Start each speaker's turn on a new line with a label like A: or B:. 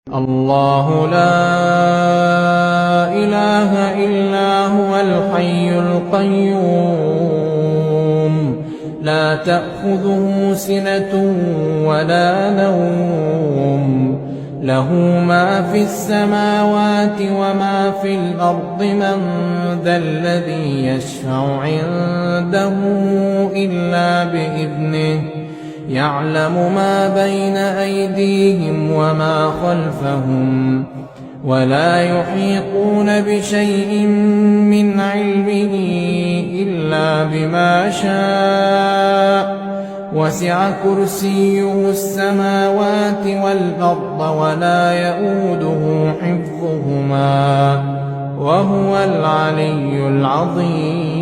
A: الله لا إله إلا هو الحي القيوم لا تأخذه سنة ولا نوم له ما في السماوات وما في الأرض من ذا الذي يشفع عنده إلا بإذنه يعلم ما بين أيديهم وما خلفهم ولا يحيطون بشيء من علمه إلا بما شاء وسع كرسيه السماوات والأرض ولا يئوده حفظهما وهو العلي العظيم.